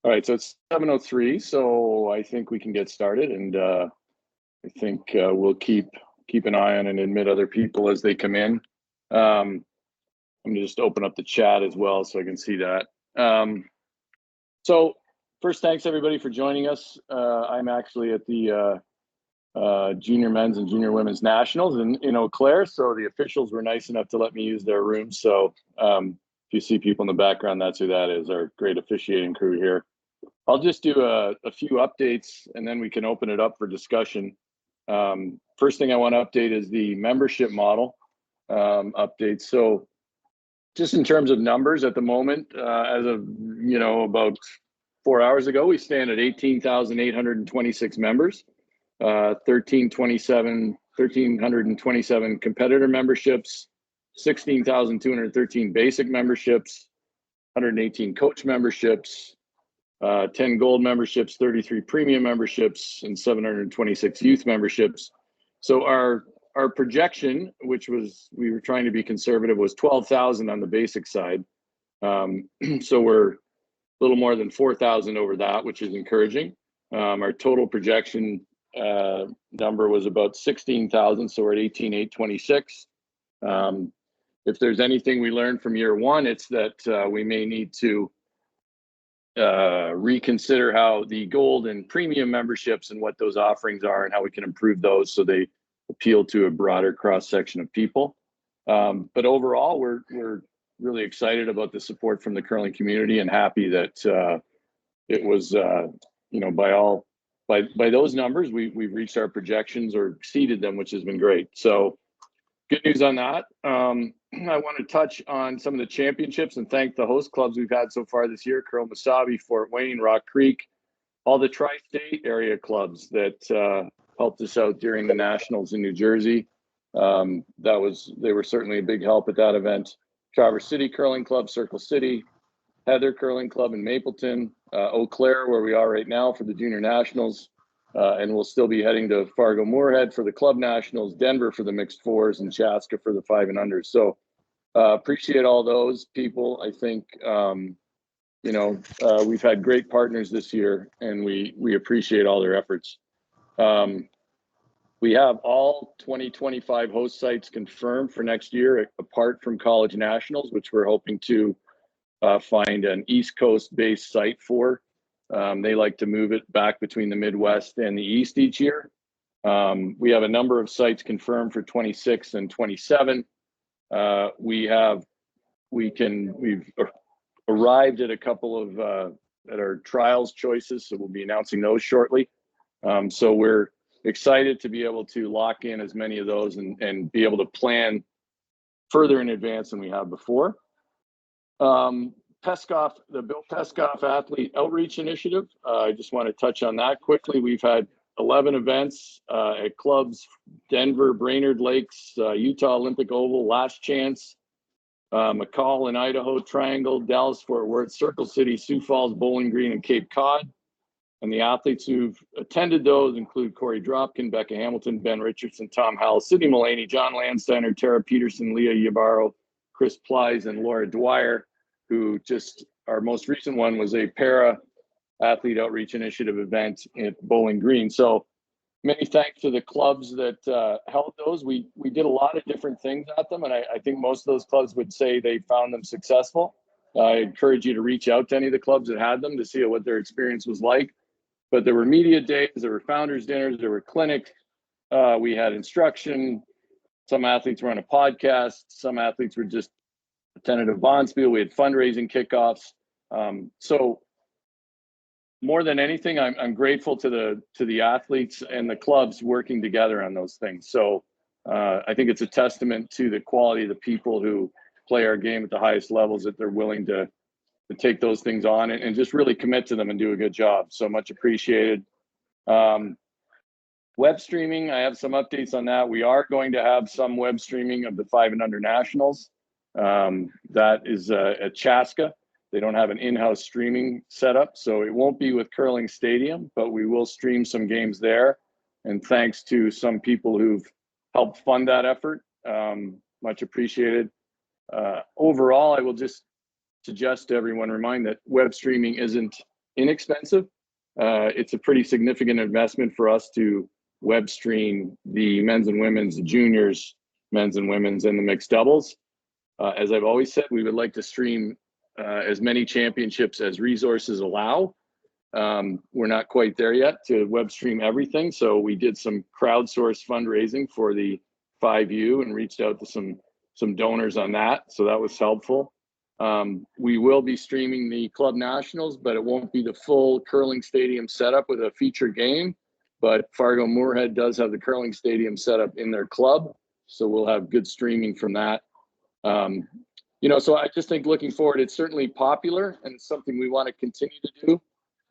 All right, so it's 7:03, so I think we can get started, and I think we'll keep an eye on and admit other people as they come in. I'm gonna just open up the chat as well so I can see that. So first, thanks everybody for joining us. I'm actually at the Junior Men's and Junior Women's Nationals in Eau Claire, so the officials were nice enough to let me use their room. So if you see people in the background, that's who that is, our great officiating crew here. I'll just do a few updates and then we can open it up for discussion. First thing I want to update is the membership model update. So just in terms of numbers at the moment, as of, about 4 hours ago, we stand at 18,826 members, 1,327 competitor memberships, 16,213 basic memberships, 118 coach memberships, 10 gold memberships, 33 premium memberships, and 726 youth memberships. So our projection, which was, we were trying to be conservative, was 12,000 on the basic side. So we're a little more than 4,000 over that, which is encouraging. Our total projection number was about 16,000, so we're at 18,826. If there's anything we learned from year one, it's that we may need to reconsider how the gold and premium memberships and what those offerings are and how we can improve those so they appeal to a broader cross section of people. But overall, we're really excited about the support from the curling community and happy that it was, by those numbers, we've reached our projections or exceeded them, which has been great. So good news on that. I want to touch on some of the championships and thank the host clubs we've had so far this year: Curl Masabi, Fort Wayne, Rock Creek, all the tri-state area clubs that helped us out during the Nationals in New Jersey. They were certainly a big help at that event. Traverse City Curling Club, Circle City, Heather Curling Club in Mapleton, Eau Claire, where we are right now for the Junior Nationals. And we'll still be heading to Fargo Moorhead for the Club Nationals, Denver for the Mixed Fours, and Chaska for the 5 and Unders. So appreciate all those people. I think, we've had great partners this year, and we appreciate all their efforts. We have all 2025 host sites confirmed for next year, apart from College Nationals, which we're hoping to find an East Coast-based site for. They like to move it back between the Midwest and the East each year. We have a number of sites confirmed for 26 and 27. We've arrived at a couple of at our trials choices, so we'll be announcing those shortly. So we're excited to be able to lock in as many of those and be able to plan further in advance than we have before. Peskoff, the Bill Peskoff Athlete Outreach Initiative. I just want to touch on that quickly. We've had 11 events at clubs: Denver, Brainerd Lakes, Utah Olympic Oval, Last Chance, McCall and Idaho Triangle, Dallas Fort Worth, Circle City, Sioux Falls, Bowling Green, and Cape Cod. And the athletes who've attended those include Corey Dropkin, Becca Hamilton, Ben Richardson, Tom Howell, Sidney Mullaney, John Landsteiner, Tara Peterson, Leah Ybarro, Chris Plies, and Laura Dwyer, who just, our most recent one was a para athlete outreach initiative event at Bowling Green. So many thanks to the clubs that held those. We did a lot of different things at them, and I think most of those clubs would say they found them successful. I encourage you to reach out to any of the clubs that had them to see what their experience was like. But there were media days, there were founders dinners, there were clinics, we had instruction. Some athletes were on a podcast, some athletes were just attended a Bonspiel. We had fundraising kickoffs. So more than anything, I'm grateful to the athletes and the clubs working together on those things. So I think it's a testament to the quality of the people who play our game at the highest levels, that they're willing to take those things on and just really commit to them and do a good job. So much appreciated. Web streaming, I have some updates on that. We are going to have some web streaming of the 5 and Under Nationals. That is at Chaska. They don't have an in-house streaming setup, so it won't be with Curling Stadium, but we will stream some games there. And thanks to some people who've helped fund that effort, much appreciated. Overall, I will just suggest to everyone, remind that web streaming isn't inexpensive. It's a pretty significant investment for us to web stream the men's and women's, the juniors, men's and women's, and the mixed doubles. As I've always said, we would like to stream as many championships as resources allow. We're not quite there yet to web stream everything. So we did some crowdsourced fundraising for the 5U and reached out to some donors on that. So that was helpful. We will be streaming the club nationals, but it won't be the full curling stadium setup with a feature game. But Fargo Moorhead does have the curling stadium set up in their club. So we'll have good streaming from that. So I just think looking forward, it's certainly popular and something we want to continue to do.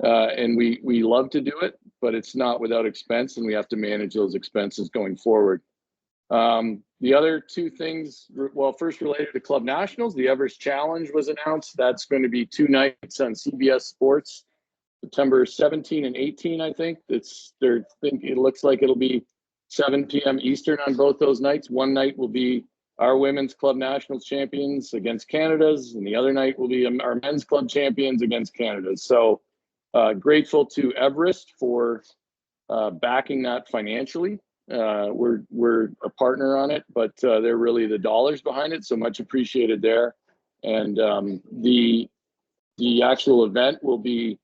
And we love to do it, but it's not without expense, and we have to manage those expenses going forward. The other two things, well, first related to Club Nationals, the Everest Challenge was announced. That's going to be 2 nights on CBS Sports, September 17 and 18, I think. It looks like it'll be 7 p.m. Eastern on both those nights. One night will be our women's Club Nationals champions against Canada's, and the other night will be our men's club champions against Canada's. So grateful to Everest for backing that financially. We're a partner on it, but they're really the dollars behind it. So much appreciated there. And the actual event will be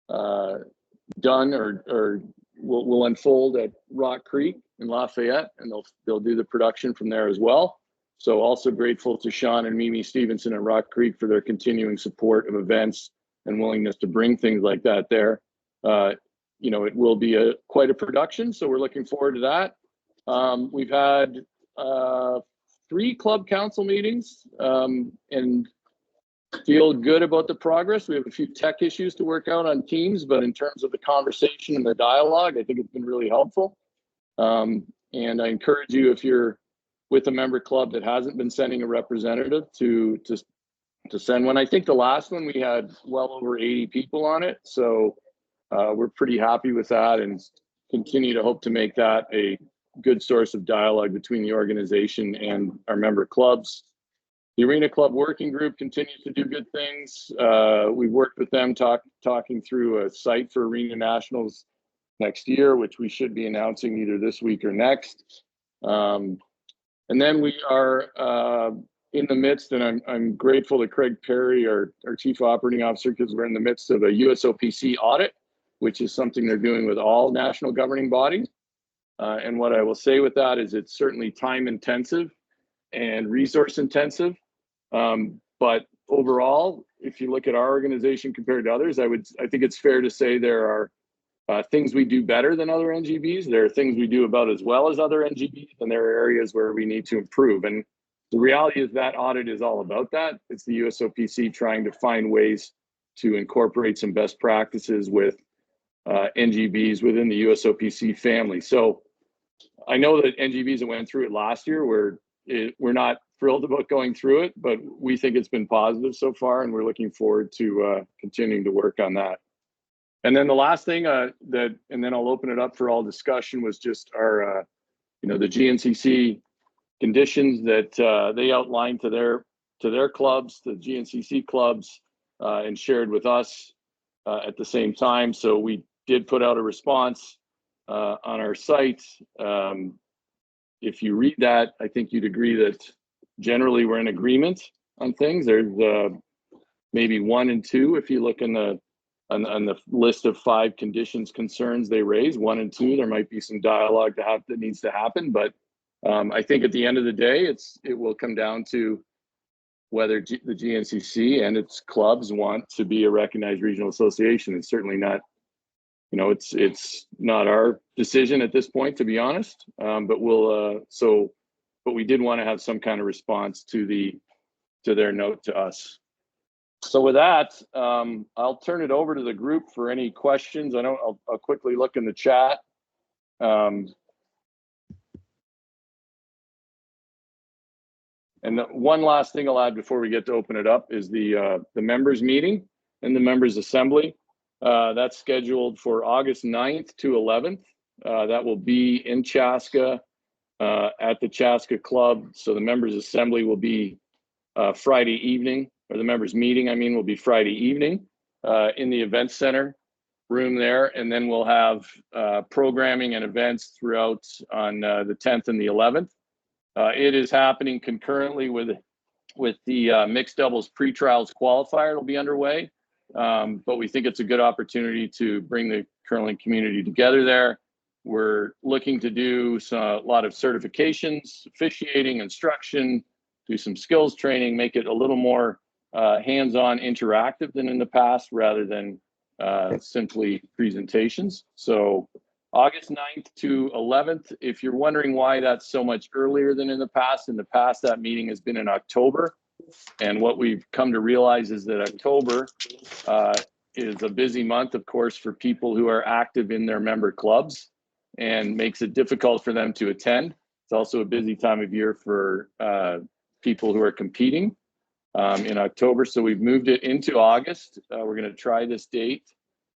done or will unfold at Rock Creek in Lafayette, and they'll do the production from there as well. So also grateful to Sean and Mimi Stevenson at Rock Creek for their continuing support of events and willingness to bring things like that there. It will be quite a production, so we're looking forward to that. We've had 3 club council meetings and feel good about the progress. We have a few tech issues to work out on Teams, but in terms of the conversation and the dialogue, I think it's been really helpful. And I encourage you, if you're with a member club that hasn't been sending a representative, to send one. I think the last one we had well over 80 people on it, so we're pretty happy with that and continue to hope to make that a good source of dialogue between the organization and our member clubs. The Arena Club Working Group continues to do good things. We've worked with them talking through a site for Arena Nationals next year, which we should be announcing either this week or next. And then we are in the midst, and I'm grateful to Craig Perry, our Chief Operating Officer, because we're in the midst of a USOPC audit, which is something they're doing with all national governing bodies. And what I will say with that is it's certainly time intensive and resource intensive. But overall, if you look at our organization compared to others, I think it's fair to say there are things we do better than other NGBs. There are things we do about as well as other NGBs, and there are areas where we need to improve. And the reality is that audit is all about that. It's the USOPC trying to find ways to incorporate some best practices with NGBs within the USOPC family. So I know that NGBs that went through it last year we're not thrilled about going through it, but we think it's been positive so far, and we're looking forward to continuing to work on that. And then the last thing and then I'll open it up for all discussion, was just our, the GNCC conditions that they outlined to their clubs, the GNCC clubs, and shared with us at the same time. So we did put out a response on our site. If you read that, I think you'd agree that generally we're in agreement on things. There's maybe 1 and 2 if you look on the list of 5 conditions concerns they raise. 1 and 2, there might be some dialogue that needs to happen, but I think at the end of the day, it will come down to whether the GNCC and its clubs want to be a recognized regional association. It's certainly not, it's not our decision at this point, to be honest. But we did want to have some kind of response to their note to us. So with that, I'll turn it over to the group for any questions. I'll quickly look in the chat. And one last thing I'll add before we get to open it up is the members meeting and the members assembly. That's scheduled for August 9th to 11th. That will be in Chaska at the Chaska Club. So the members assembly will be Friday evening, or the members meeting, will be Friday evening. in the event center room there, and then we'll have programming and events throughout on the 10th and the 11th. It is happening concurrently with the mixed doubles pre-trials qualifier. It'll be underway, but we think it's a good opportunity to bring the curling community together there. We're looking to do a lot of certifications, officiating, instruction, do some skills training, make it a little more hands-on interactive than in the past rather than simply presentations. So August 9th to 11th, if you're wondering why that's so much earlier than in the past that meeting has been in October. And what we've come to realize is that October is a busy month, of course, for people who are active in their member clubs and makes it difficult for them to attend. It's also a busy time of year for people who are competing in October. So we've moved it into August. We're going to try this date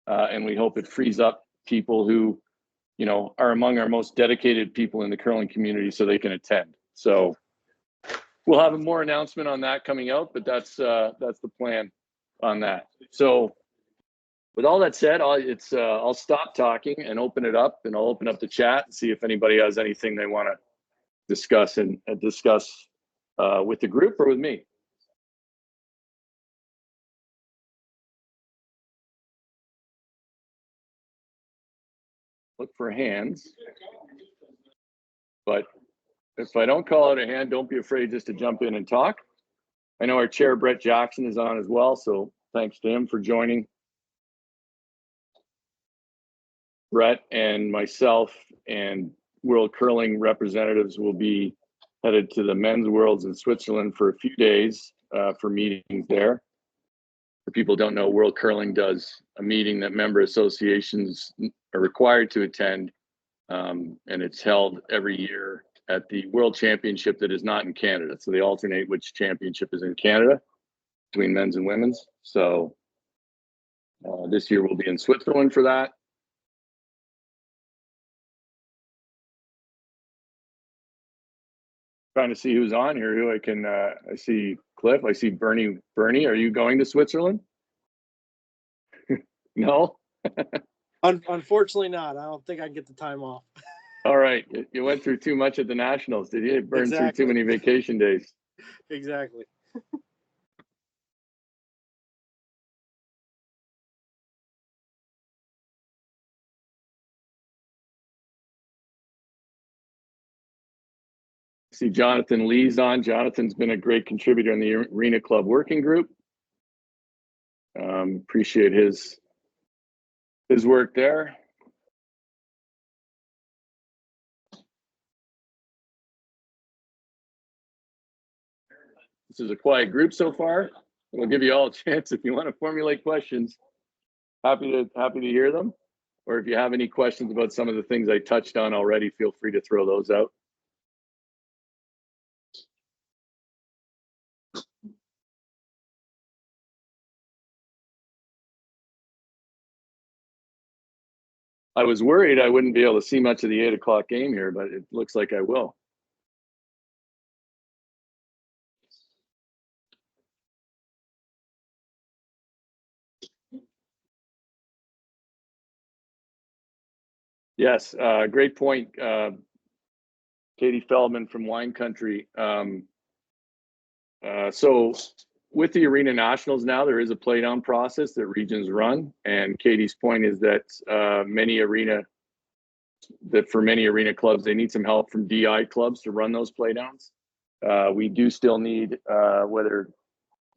and we hope it frees up people who, you know, are among our most dedicated people in the curling community so they can attend. So we'll have a more announcement on that coming out, but that's the plan on that. So with all that said, I'll stop talking and open it up, and I'll open up the chat and see if anybody has anything they want to discuss with the group or with me. Look for hands, but if I don't call out a hand, don't be afraid just to jump in and talk. I know our chair, Brett Jackson, is on as well, so thanks to him for joining. Brett and myself and World Curling representatives will be headed to the Men's Worlds in Switzerland for a few days for meetings there. For people who don't know, World Curling does a meeting that member associations are required to attend, and it's held every year at the World Championship that is not in Canada. So they alternate which championship is in Canada between men's and women's. So this year we'll be in Switzerland for that. Trying to see who's on here, who I can, I see Cliff, I see Bernie. Bernie, are you going to Switzerland? No? Unfortunately not. I don't think I can get the time off. All right. You went through too much at the Nationals, did you? Burn through too many vacation days. Exactly. See Jonathan Lee's on. Jonathan's been a great contributor in the Arena Club Working Group. Appreciate his work there. This is a quiet group so far. We'll give you all a chance if you want to formulate questions. Happy to hear them. Or if you have any questions about some of the things I touched on already, feel free to throw those out. I was worried I wouldn't be able to see much of the 8 o'clock game here, but it looks like I will. Yes, great point. Katie Feldman from Wine Country. So with the Arena Nationals now, there is a play-down process that regions run. And Katie's point is that for many arena clubs, they need some help from DI clubs to run those play-downs. We do still need,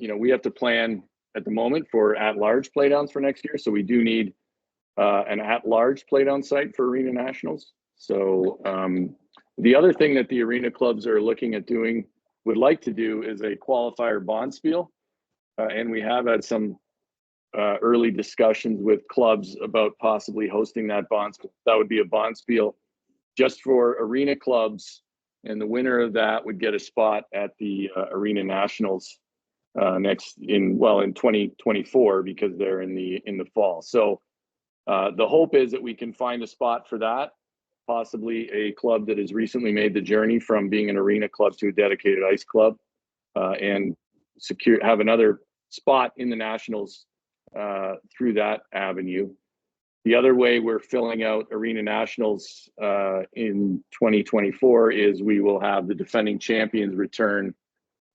we have to plan at the moment for at-large play-downs for next year. So we do need an at-large play-down site for Arena Nationals. So the other thing that the arena clubs are looking at would like to do is a qualifier bonspiel. And we have had some early discussions with clubs about possibly hosting that bonspiel. That would be a bonspiel just for arena clubs. And the winner of that would get a spot at the Arena Nationals in 2024 because they're in the fall. So the hope is that we can find a spot for that, possibly a club that has recently made the journey from being an arena club to a dedicated ice club, and have another spot in the Nationals through that avenue. The other way we're filling out Arena Nationals in 2024 is we will have the defending champions return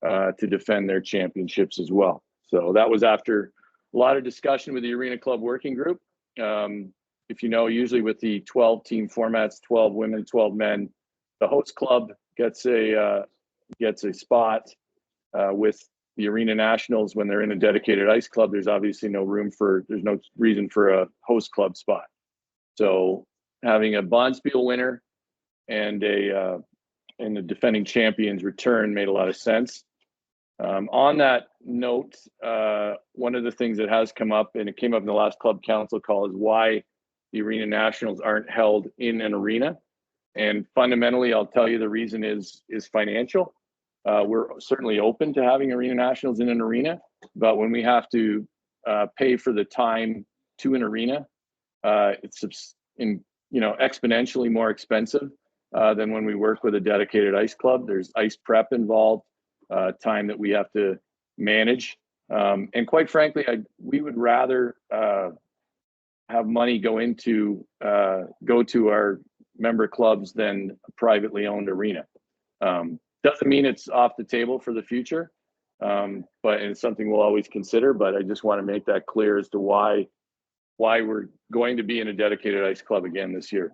to defend their championships as well. So that was after a lot of discussion with the Arena Club Working Group. If you know, usually with the 12-team formats, 12 women, 12 men, the host club gets a spot. With the Arena Nationals, when they're in a dedicated ice club, there's obviously there's no reason for a host club spot. So having a Bonspiel winner and the defending champions return made a lot of sense. On that note, one of the things that has come up, and it came up in the last club council call, is why the Arena Nationals aren't held in an arena. And fundamentally, I'll tell you the reason is financial. We're certainly open to having Arena Nationals in an arena, but when we have to pay for the time to an arena, it's exponentially more expensive than when we work with a dedicated ice club. There's ice prep involved, time that we have to manage, and quite frankly, we would rather have money go to our member clubs than a privately owned arena. Doesn't mean it's off the table for the future, but it's something we'll always consider. But I just want to make that clear as to why we're going to be in a dedicated ice club again this year.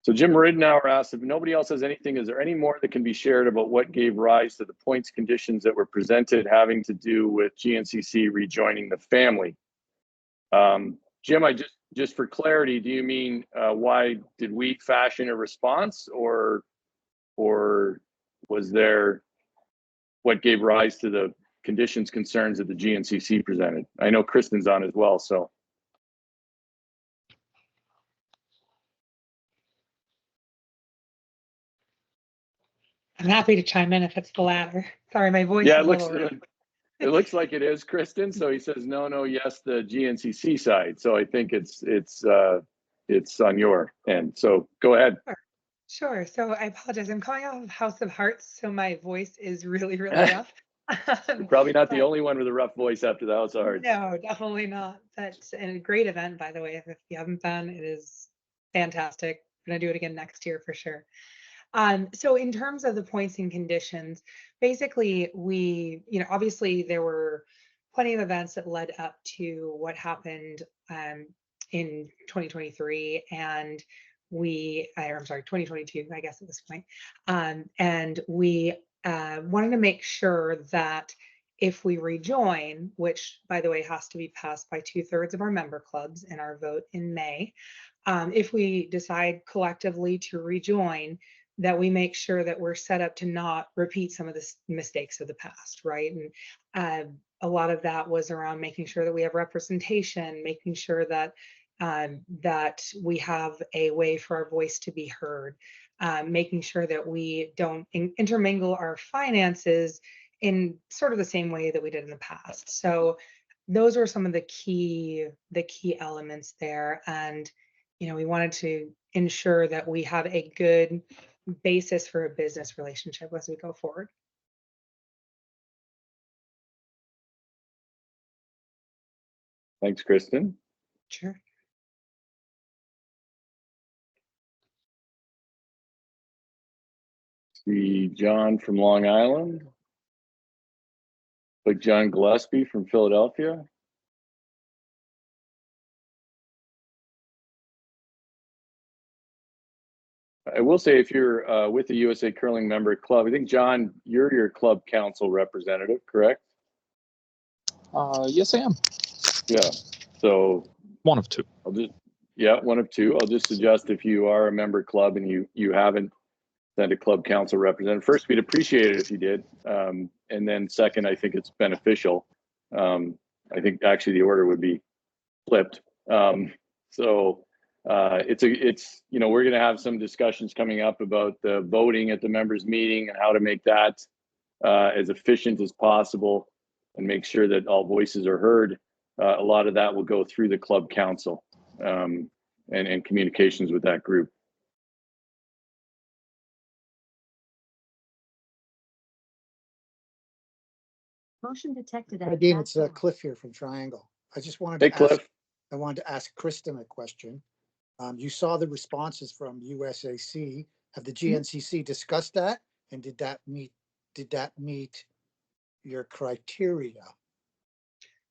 So Jim Ridenour asked, if nobody else has anything, is there any more that can be shared about what gave rise to the points conditions that were presented having to do with GNCC rejoining the family? Jim, just for clarity, do you mean why did we fashion a response, or was there what gave rise to the conditions concerns that the GNCC presented? I know Kristen's on as well, so. I'm happy to chime in if it's the latter. Sorry, my voice Yeah, is it looks like it is, Kristen. So he says no, yes, the GNCC side. So I think it's on your end. So go ahead. Sure. So I apologize. I'm calling off of House of Hearts, so my voice is really rough. You're probably not the only one with a rough voice after the House of Hearts. No, definitely not. That's a great event, by the way. If you haven't been, it is fantastic. I'm gonna do it again next year for sure. So in terms of the points and conditions, basically obviously there were plenty of events that led up to what happened in 2023, and I'm sorry, 2022, I guess at this point. And we wanted to make sure that if we rejoin, which by the way has to be passed by 2/3 of our member clubs in our vote in May, if we decide collectively to rejoin, that we make sure that we're set up to not repeat some of the mistakes of the past, right? And a lot of that was around making sure that we have representation, making sure that that we have a way for our voice to be heard, making sure that we don't intermingle our finances in sort of the same way that we did in the past. So those were some of the key elements there. And we wanted to ensure that we have a good basis for a business relationship as we go forward. Thanks, Kristen. Sure. See John from Long Island. Like John Gillespie from Philadelphia. I will say, if you're with the USA Curling member club, I think, John, you're your club council representative, correct? Yes, I am. Yeah. So one of two. One of two. I'll just suggest, if you are a member club and you haven't sent a club council representative, first, we'd appreciate it if you did. And then second, I think it's beneficial. I think actually the order would be flipped. We're going to have some discussions coming up about the voting at the members meeting and how to make that as efficient as possible and make sure that all voices are heard. A lot of that will go through the club council and communications with that group. Motion detected Hi, at Dean, it's backdoor. Cliff here from Triangle. I just wanted Hey, to ask, Cliff. I wanted to ask Kristen a question. You saw the responses from USAC. Have the GNCC discussed that? And did that meet your criteria?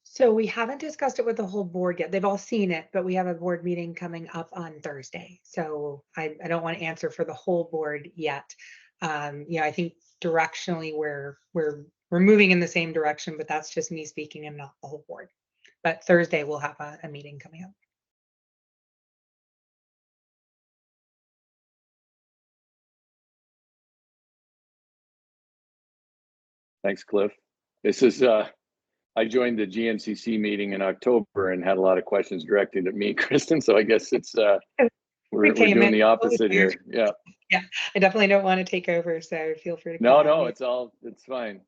So we haven't discussed it with the whole board yet. They've all seen it, but we have a board meeting coming up on Thursday. So I don't want to answer for the whole board yet. I think directionally we're moving in the same direction, but that's just me speaking and not the whole board. But Thursday we'll have a meeting coming up. Thanks, Cliff. This is, I joined the GNCC meeting in October and had a lot of questions directed at me, Kristen. So I guess it's, we're doing the opposite here. Yeah. Yeah, I definitely don't want to take over, so feel free to. No, it's fine.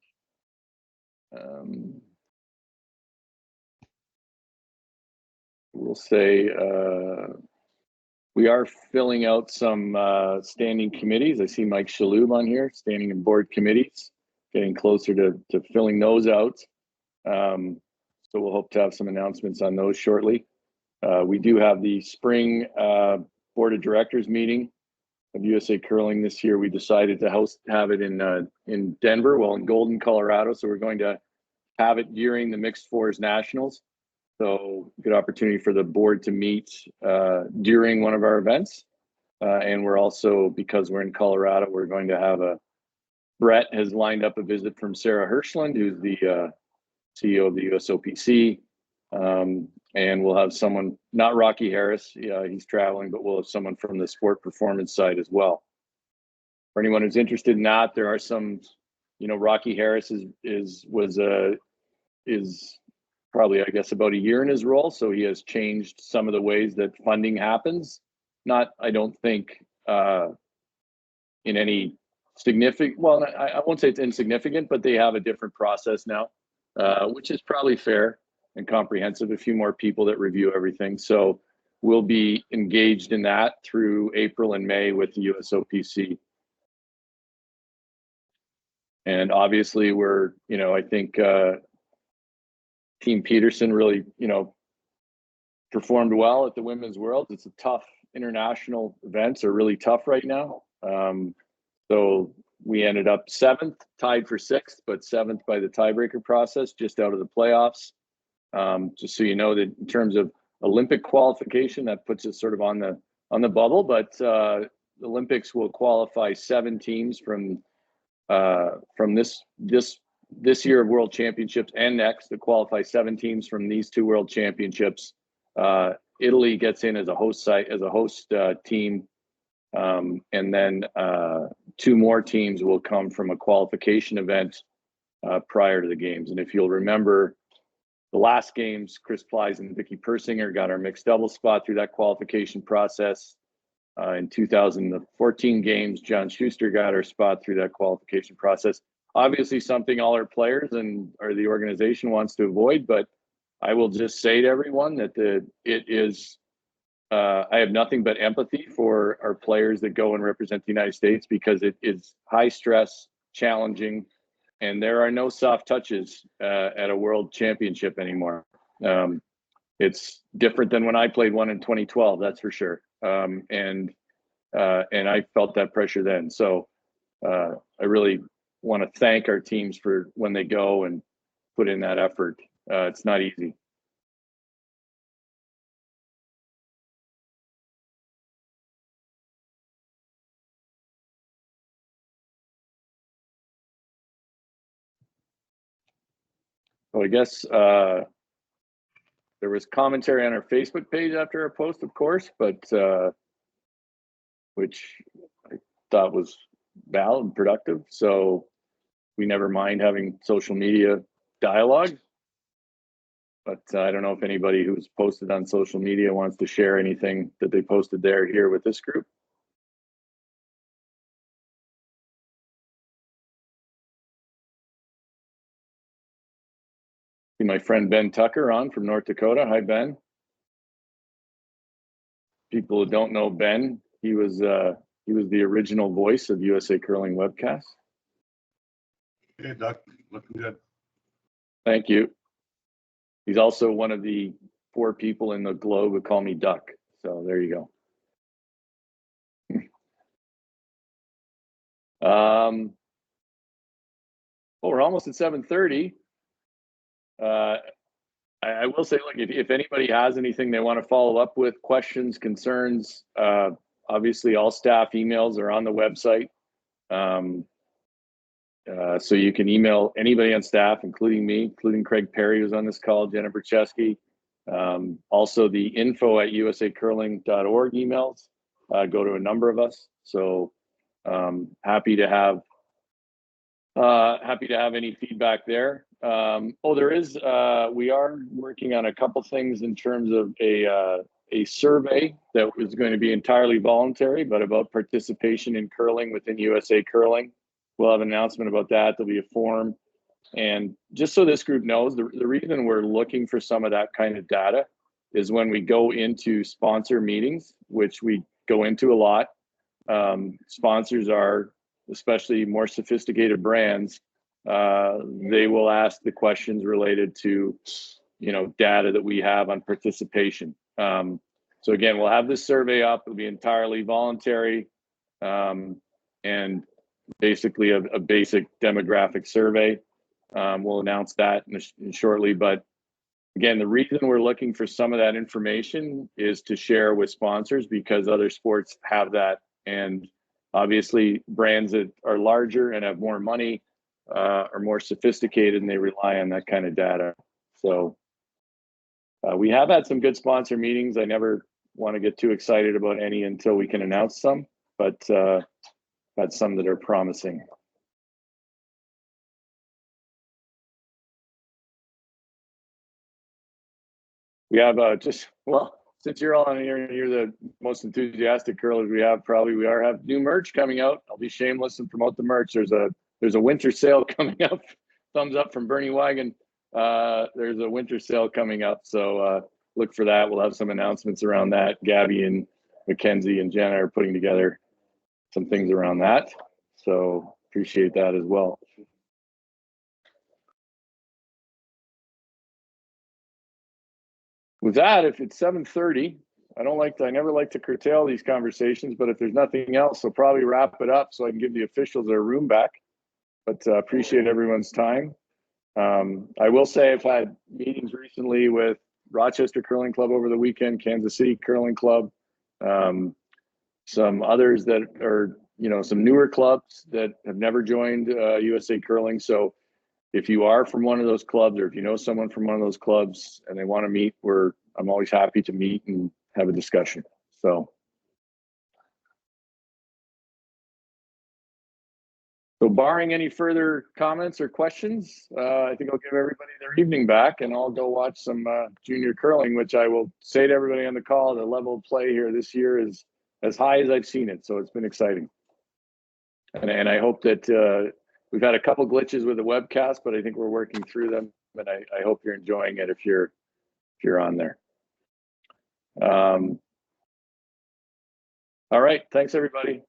We'll say, we are filling out some standing committees. I see Mike Shalhoub on here, standing and board committees, getting closer to filling those out. So we'll hope to have some announcements on those shortly. We do have the spring board of directors meeting of USA Curling this year. We decided to have it in Denver, well, in Golden, Colorado. So we're going to have it during the Mixed Fours Nationals. So good opportunity for the board to meet during one of our events. And we're also, because we're in Colorado, we're going to have Brett has lined up a visit from Sarah Hirschland, who's the CEO of the USOPC. And we'll have someone, not Rocky Harris, he's traveling, but we'll have someone from the sport performance side as well. For anyone who's interested in that, there are some, Rocky Harris is probably, I guess, about a year in his role. So he has changed some of the ways that funding happens. Not, I don't think, in any significant, well, I won't say it's insignificant, but they have a different process now, which is probably fair and comprehensive. A few more people that review everything. So we'll be engaged in that through April and May with the USOPC. And obviously we're, I think Team Peterson really, performed well at the Women's Worlds. It's a tough, international events are really tough right now. So we ended up 7th, tied for 6th, but 7th by the tiebreaker process, just out of the playoffs. Just so you know that in terms of Olympic qualification, that puts us sort of on the bubble, but the Olympics will qualify 7 teams from this year of World Championships and next to qualify 7 teams from these 2 World Championships. Italy gets in as a host team, and then 2 more teams will come from a qualification event prior to the games. And if you'll remember, the last games, Chris Plies and Vicky Persinger got our mixed double spot through that qualification process. In 2014 games, John Schuster got our spot through that qualification process. Obviously something all our players or the organization wants to avoid, but I will just say to everyone that I have nothing but empathy for our players that go and represent the United States, because it is high stress, challenging, and there are no soft touches at a world championship anymore. It's different than when I played one in 2012, that's for sure. And I felt that pressure then. So I really want to thank our teams for when they go and put in that effort. It's not easy. So I guess there was commentary on our Facebook page after our post, of course, but which I thought was valid and productive. So we never mind having social media dialogue. But I don't know if anybody who's posted on social media wants to share anything that they posted there here with this group. See my friend Ben Tucker on from North Dakota. Hi, Ben. People who don't know Ben, he was the original voice of USA Curling Webcast. Hey, Doug, looking good. Thank you. He's also one of the 4 people in the globe who call me Duck. So there you go. Well, we're almost at 7:30. I will say, look, if anybody has anything they want to follow up with, questions, concerns, obviously all staff emails are on the website. So you can email anybody on staff, including me, including Craig Perry, who's on this call, Jennifer Chesky. Also the info@usacurling.org emails go to a number of us. So happy to have any feedback there. There is, we are working on a couple things in terms of a survey that was going to be entirely voluntary, but about participation in curling within USA Curling. We'll have an announcement about that. There'll be a form. And just so this group knows, the reason we're looking for some of that kind of data is when we go into sponsor meetings, which we go into a lot. Sponsors are, especially more sophisticated brands, they will ask the questions related to, data that we have on participation. So again, we'll have this survey up. It'll be entirely voluntary, and basically a basic demographic survey. We'll announce that shortly. But again, the reason we're looking for some of that information is to share with sponsors, because other sports have that. And obviously brands that are larger and have more money are more sophisticated, and they rely on that kind of data. So we have had some good sponsor meetings. I never want to get too excited about any until we can announce some, but had some that are promising. We have since you're all on here, you're the most enthusiastic curlers we have. We have new merch coming out. I'll be shameless and promote the merch. There's a winter sale coming up. Thumbs up from Bernie Wagon. There's a winter sale coming up, so look for that. We'll have some announcements around that. Gabby and Mackenzie and Jenna are putting together some things around that, so appreciate that as well. With that, if it's 7:30, I never like to curtail these conversations, but if there's nothing else, I'll probably wrap it up so I can give the officials their room back. But appreciate everyone's time. I will say I've had meetings recently with Rochester Curling Club over the weekend, Kansas City Curling Club, some others that are, some newer clubs that have never joined USA Curling. So if you are from one of those clubs, or if you know someone from one of those clubs and they want to meet, I'm always happy to meet and have a discussion. So barring any further comments or questions, I think I'll give everybody their evening back, and I'll go watch some junior curling, which I will say to everybody on the call, the level of play here this year is as high as I've seen it. So it's been exciting. And I hope that we've had a couple glitches with the webcast, but I think we're working through them, and I hope you're enjoying it if you're on there. All right. Thanks, everybody.